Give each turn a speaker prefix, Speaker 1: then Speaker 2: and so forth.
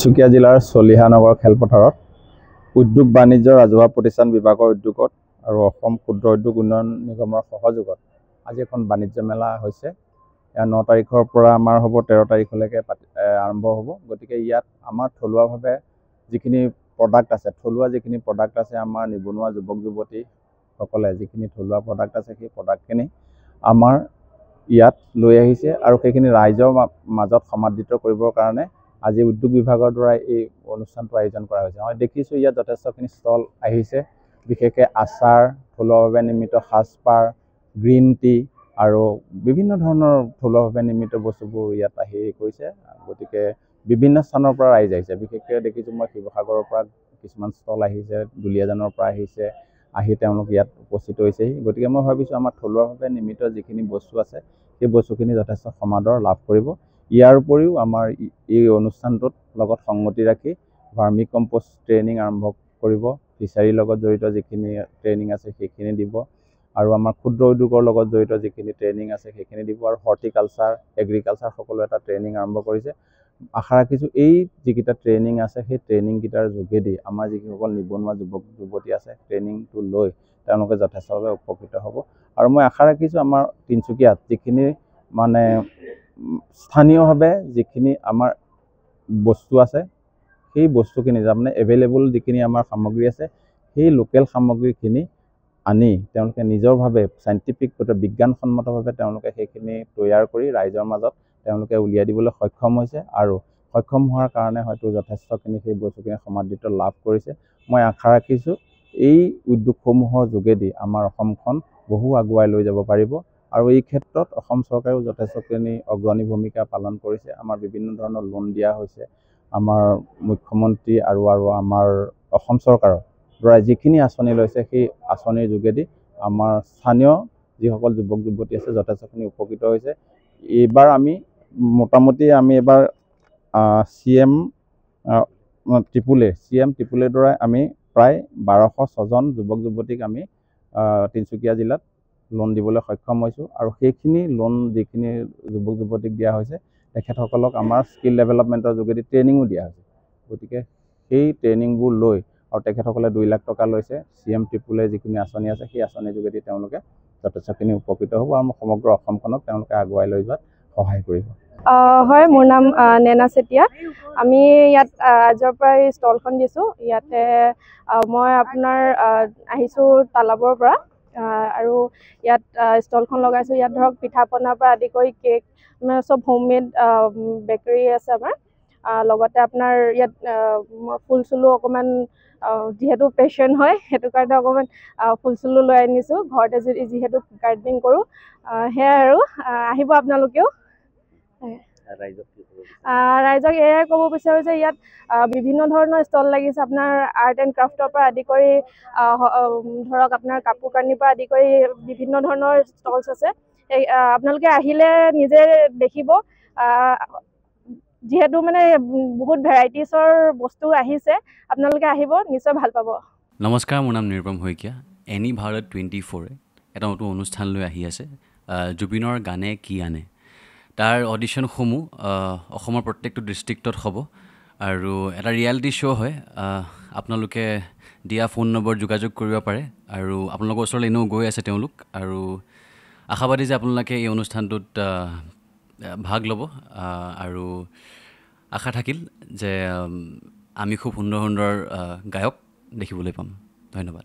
Speaker 1: তিনিচুকীয়া জিলাৰ চলিহানগৰ খেলপথাৰত উদ্যোগ বাণিজ্য ৰাজহুৱা প্ৰতিষ্ঠান বিভাগৰ উদ্যোগত আৰু অসম ক্ষুদ্ৰ উদ্যোগ উন্নয়ন নিগমৰ সহযোগত আজি এখন বাণিজ্য মেলা হৈছে। 9 তাৰিখৰ পৰা আমাৰ হ'ব 13 তাৰিখলৈকে আৰম্ভ হ'ব। গতিকে ইয়াত আমাৰ থলুৱাভাৱে যিখিনি প্ৰডাক্ট আছে, আমাৰ নিবনুৱা যুৱক যুৱতীসকলে যিখিনি থলুৱা প্ৰডাক্ট আছে সেই প্ৰডাক্টখিনি আমাৰ ইয়াত লৈ আহিছে আৰু সেইখিনি ৰাইজৰ মাজত সমাদৃত কৰিবৰ কাৰণে আজি উদ্যোগ বিভাগৰ দ্বাৰা এই অনুষ্ঠানটো আয়োজন কৰা হৈছে। মই দেখিছোঁ ইয়াত যথেষ্টখিনি ষ্টল আহিছে, বিশেষকৈ আচাৰ, থলুৱাভাৱে নিৰ্মিত সাজপাৰ, গ্ৰীণ টি আৰু বিভিন্ন ধৰণৰ থলুৱাভাৱে নিৰ্মিত বস্তুবোৰ ইয়াত আহি কৰিছে। গতিকে বিভিন্ন স্থানৰ পৰা ৰাইজ আহিছে। বিশেষকৈ দেখিছোঁ মই শিৱসাগৰৰ পৰা কিছুমান ষ্টল আহিছে, দুলীয়াজানৰ পৰা আহিছে, আহি তেওঁলোক ইয়াত উপস্থিত হৈছেহি। গতিকে মই ভাবিছোঁ আমাৰ থলুৱাভাৱে নিৰ্মিত যিখিনি বস্তু আছে সেই বস্তুখিনি যথেষ্ট সমাদৰ লাভ কৰিব। ইয়াৰ উপৰিও আমাৰ এই অনুষ্ঠানটোত লগত সংগতি ৰাখি ভাৰ্মি কম্পোষ্ট ট্ৰেইনিং আৰম্ভ কৰিব, ফিচাৰীৰ লগত জড়িত যিখিনি ট্ৰেইনিং আছে সেইখিনি দিব আৰু আমাৰ ক্ষুদ্ৰ উদ্যোগৰ লগত জড়িত যিখিনি ট্ৰেইনিং আছে সেইখিনি দিব আৰু হৰ্টিকালচাৰ, এগ্ৰিকালচাৰ সকলো এটা ট্ৰেইনিং আৰম্ভ কৰিছে। আশা ৰাখিছোঁ এই যিকেইটা ট্ৰেইনিং আছে সেই ট্ৰেইনিংকেইটাৰ যোগেদি আমাৰ যিসকল নিবনুৱা যুৱক যুৱতী আছে ট্ৰেইনিংটো লৈ তেওঁলোকে যথেষ্টভাৱে উপকৃত হ'ব। আৰু মই আশা ৰাখিছোঁ আমাৰ তিনিচুকীয়াত যিখিনি মানে স্থানীয়ভাৱে যিখিনি আমাৰ বস্তু আছে সেই বস্তুখিনি তাৰমানে এভেইলেবল যিখিনি আমাৰ সামগ্ৰী আছে সেই লোকেল সামগ্ৰীখিনি আনি তেওঁলোকে নিজৰভাৱে চাইণ্টিফিক বিজ্ঞানসন্মতভাৱে তেওঁলোকে সেইখিনি তৈয়াৰ কৰি ৰাইজৰ মাজত তেওঁলোকে উলিয়াই দিবলৈ সক্ষম হৈছে আৰু সক্ষম হোৱাৰ কাৰণে হয়তো যথেষ্টখিনি সেই বস্তুখিনি সমাদৃত লাভ কৰিছে। মই আশা ৰাখিছোঁ এই উদ্যোগসমূহৰ যোগেদি আমাৰ অসমখন বহু আগুৱাই লৈ যাব পাৰিব আৰু এই ক্ষেত্ৰত অসম চৰকাৰেও যথেষ্টখিনি অগ্ৰণী ভূমিকা পালন কৰিছে। আমাৰ বিভিন্ন ধৰণৰ লোন দিয়া হৈছে। আমাৰ মুখ্যমন্ত্ৰী আৰু আমাৰ অসম চৰকাৰৰ দ্বাৰা যিখিনি আঁচনি লৈছে সেই আঁচনিৰ যোগেদি আমাৰ স্থানীয় যিসকল যুৱক যুৱতী আছে যথেষ্টখিনি উপকৃত হৈছে। এইবাৰ আমি মোটামুটি এইবাৰ CM ত্ৰিপুলেৰ দ্বাৰা আমি প্ৰায় 1206 জন যুৱক যুৱতীক আমি তিনিচুকীয়া জিলাত লোন দিবলৈ সক্ষম হৈছোঁ আৰু সেইখিনি লোন যিখিনি যুৱক যুৱতীক দিয়া হৈছে তেখেতসকলক আমাৰ স্কিল ডেভেলপমেণ্টৰ যোগেদি ট্ৰেইনিঙো দিয়া হৈছে। গতিকে সেই ট্ৰেইনিংবোৰ লৈ আৰু তেখেতসকলে 2 লাখ টকা লৈছে। CM ত্ৰিপুলে যিখিনি আঁচনি আছে সেই আঁচনিৰ যোগেদি তেওঁলোকে যথেষ্টখিনি উপকৃত হ'ব আৰু সমগ্ৰ অসমখনক তেওঁলোকে আগুৱাই লৈ যোৱাত সহায় কৰিব।
Speaker 2: হয়, মোৰ নাম নেনা চেতিয়া। আমি ইয়াত আজিৰ পৰা ষ্টলখন দিছোঁ। ইয়াতে মই আপোনাৰ আহিছোঁ তালাবৰ পৰা আৰু ইয়াত ষ্টলখন লগাইছোঁ। ইয়াত ধৰক পিঠা পনাৰ পৰা আদি কৰি কেক মানে চব হোমমেড বেকাৰী আছে আমাৰ। লগতে আপোনাৰ ইয়াত ফুল চুলো অকণমান যিহেতু পেশ্যন হয় সেইটো কাৰণে অকণমান ফুল চুলো লৈ আনিছোঁ। ঘৰতে যিহেতু গাৰ্ডেনিং কৰোঁ, সেয়াই আৰু আহিব আপোনালোকেও। ৰাইজক এয়াই ক'ব বিচাৰোঁ যে ইয়াত বিভিন্ন ধৰণৰ ষ্টল লাগিছে। আপোনাৰ আৰ্ট এণ্ড ক্ৰাফ্টৰ পৰা আদি কৰি ধৰক আপোনাৰ কাপোৰ কানিৰ পৰা আদি কৰি বিভিন্ন ধৰণৰ ষ্টলছ আছে। আপোনালোকে আহিলে নিজে দেখিব, যিহেতু মানে বহুত ভেৰাইটিছৰ বস্তু আহিছে। আপোনালোকে আহিব, নিশ্চয় ভাল পাব।
Speaker 3: নমস্কাৰ, মোৰ নাম নিৰুপম শইকীয়া। এনি ভাৰত 24 এটা নতুন অনুষ্ঠান লৈ আহি আছে, জুবিনৰ গানে কি আনে। তাৰ অডিশ্যনসমূহ অসমৰ প্ৰত্যেকটো ডিষ্ট্ৰিক্টত হ'ব আৰু এটা ৰিয়েলিটি শ্ব' হয়। আপোনালোকে দিয়া ফোন নম্বৰ যোগাযোগ কৰিব পাৰে আৰু আপোনালোকৰ ওচৰলৈ এনেও গৈ আছে তেওঁলোক আৰু আশাবাদী যে আপোনালোকে এই অনুষ্ঠানটোত ভাগ ল'ব আৰু আশা থাকিল যে আমি খুব সুন্দৰ সুন্দৰ গায়ক দেখিবলৈ পাম। ধন্যবাদ।